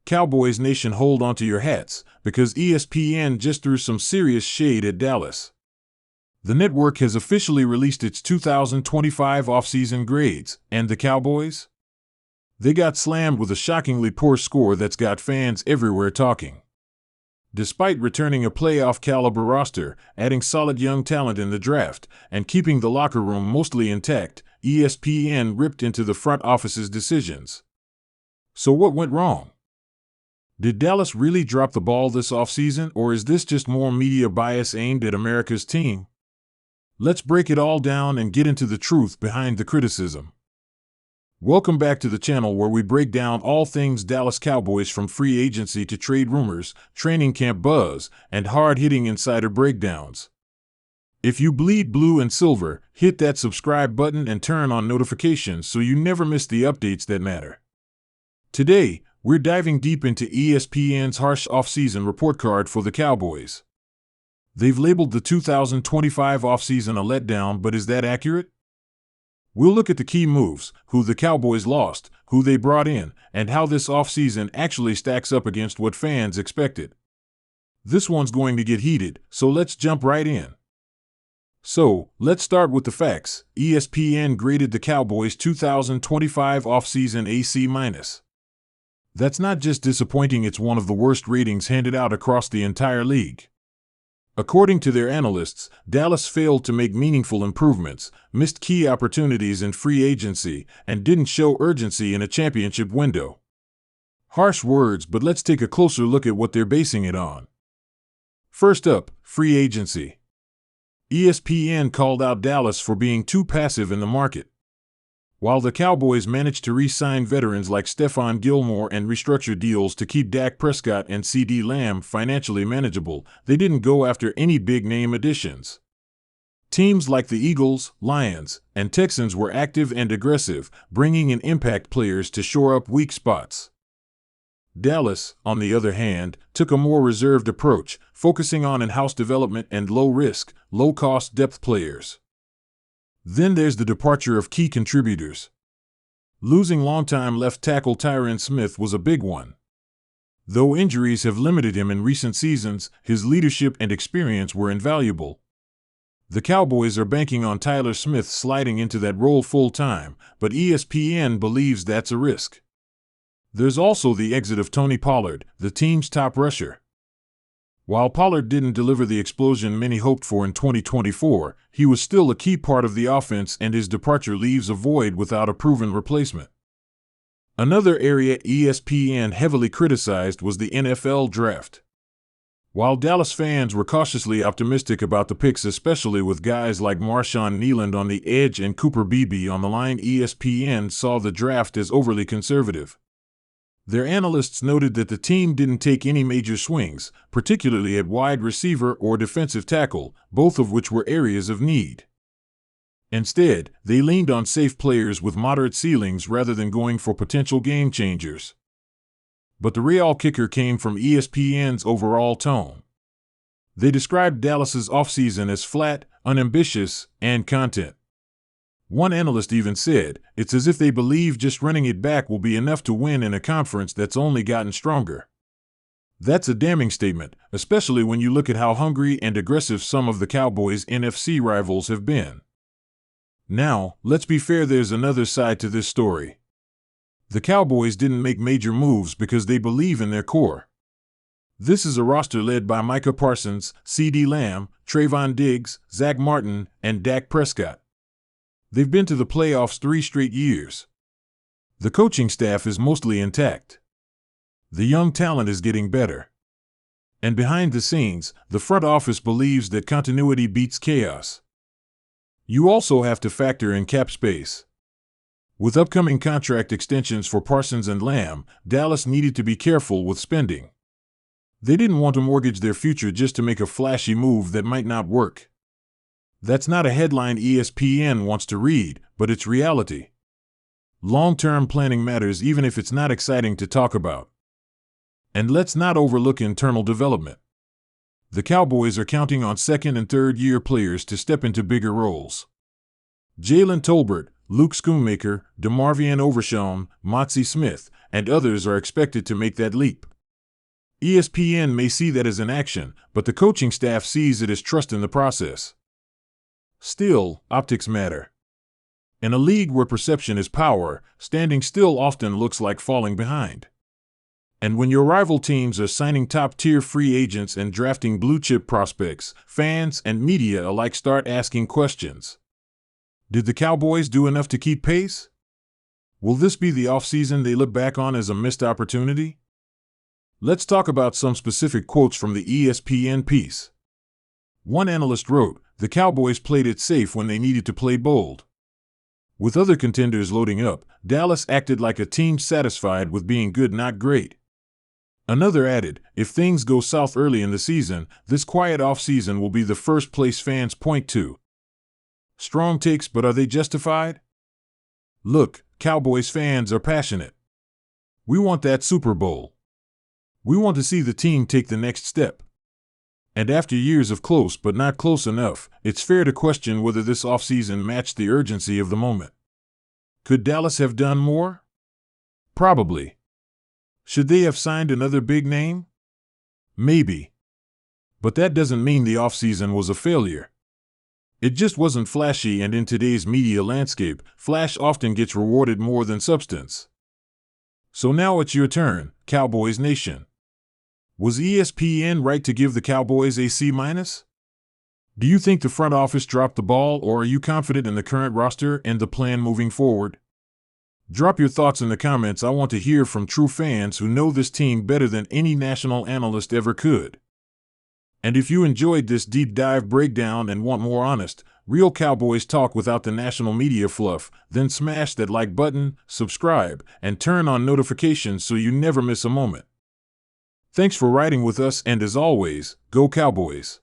Cowboys Nation, hold onto your hats, because ESPN just threw some serious shade at Dallas. The network has officially released its 2025 offseason grades, and the Cowboys? They got slammed with a shockingly poor score that's got fans everywhere talking. Despite returning a playoff-caliber roster, adding solid young talent in the draft, and keeping the locker room mostly intact, ESPN ripped into the front office's decisions. So what went wrong? Did Dallas really drop the ball this offseason, or is this just more media bias aimed at America's team? Let's break it all down and get into the truth behind the criticism. Welcome back to the channel where we break down all things Dallas Cowboys, from free agency to trade rumors, training camp buzz, and hard-hitting insider breakdowns. If you bleed blue and silver, hit that subscribe button and turn on notifications so you never miss the updates that matter. Today, we're diving deep into ESPN's harsh offseason report card for the Cowboys. They've labeled the 2025 offseason a letdown, but is that accurate? We'll look at the key moves, who the Cowboys lost, who they brought in, and how this offseason actually stacks up against what fans expected. This one's going to get heated, so let's jump right in. So, let's start with the facts. ESPN graded the Cowboys' 2025 offseason A-. That's not just disappointing, it's one of the worst ratings handed out across the entire league. According to their analysts, Dallas failed to make meaningful improvements, missed key opportunities in free agency, and didn't show urgency in a championship window. Harsh words, but let's take a closer look at what they're basing it on. First up, free agency. ESPN called out Dallas for being too passive in the market. While the Cowboys managed to re-sign veterans like Stephon Gilmore and restructure deals to keep Dak Prescott and CeeDee Lamb financially manageable, they didn't go after any big-name additions. Teams like the Eagles, Lions, and Texans were active and aggressive, bringing in impact players to shore up weak spots. Dallas, on the other hand, took a more reserved approach, focusing on in-house development and low-risk, low-cost depth players. Then there's the departure of key contributors. Losing longtime left tackle Tyron Smith was a big one. Though injuries have limited him in recent seasons, his leadership and experience were invaluable. The Cowboys are banking on Tyler Smith sliding into that role full-time, but ESPN believes that's a risk. There's also the exit of Tony Pollard, the team's top rusher. While Pollard didn't deliver the explosion many hoped for in 2024, he was still a key part of the offense, and his departure leaves a void without a proven replacement. Another area ESPN heavily criticized was the NFL draft. While Dallas fans were cautiously optimistic about the picks, especially with guys like Marshawn Kneyland on the edge and Cooper Beebe on the line, ESPN saw the draft as overly conservative. Their analysts noted that the team didn't take any major swings, particularly at wide receiver or defensive tackle, both of which were areas of need. Instead, they leaned on safe players with moderate ceilings rather than going for potential game changers. But the real kicker came from ESPN's overall tone. They described Dallas's offseason as flat, unambitious, and content. One analyst even said, it's as if they believe just running it back will be enough to win in a conference that's only gotten stronger. That's a damning statement, especially when you look at how hungry and aggressive some of the Cowboys' NFC rivals have been. Now, let's be fair, there's another side to this story. The Cowboys didn't make major moves because they believe in their core. This is a roster led by Micah Parsons, CeeDee Lamb, Trayvon Diggs, Zach Martin, and Dak Prescott. They've been to the playoffs 3 straight years. The coaching staff is mostly intact. The young talent is getting better. And behind the scenes, the front office believes that continuity beats chaos. You also have to factor in cap space. With upcoming contract extensions for Parsons and Lamb, Dallas needed to be careful with spending. They didn't want to mortgage their future just to make a flashy move that might not work. That's not a headline ESPN wants to read, but it's reality. Long-term planning matters even if it's not exciting to talk about. And let's not overlook internal development. The Cowboys are counting on second- and third-year players to step into bigger roles. Jalen Tolbert, Luke Schoonmaker, DeMarvion Overshawn, Motzie Smith, and others are expected to make that leap. ESPN may see that as an action, but the coaching staff sees it as trust in the process. Still, optics matter. In a league where perception is power, standing still often looks like falling behind. And when your rival teams are signing top-tier free agents and drafting blue-chip prospects, fans and media alike start asking questions. Did the Cowboys do enough to keep pace? Will this be the offseason they look back on as a missed opportunity? Let's talk about some specific quotes from the ESPN piece. One analyst wrote, "The Cowboys played it safe when they needed to play bold." With other contenders loading up, Dallas acted like a team satisfied with being good, not great. Another added, "If things go south early in the season, this quiet offseason will be the first place fans point to." Strong takes, but are they justified? Look, Cowboys fans are passionate. We want that Super Bowl. We want to see the team take the next step. And after years of close but not close enough, it's fair to question whether this offseason matched the urgency of the moment. Could Dallas have done more? Probably. Should they have signed another big name? Maybe. But that doesn't mean the offseason was a failure. It just wasn't flashy, and in today's media landscape, flash often gets rewarded more than substance. So now it's your turn, Cowboys Nation. Was ESPN right to give the Cowboys a C-? Do you think the front office dropped the ball, or are you confident in the current roster and the plan moving forward? Drop your thoughts in the comments. I want to hear from true fans who know this team better than any national analyst ever could. And if you enjoyed this deep dive breakdown and want more honest, real Cowboys talk without the national media fluff, then smash that like button, subscribe, and turn on notifications so you never miss a moment. Thanks for riding with us, and as always, go Cowboys!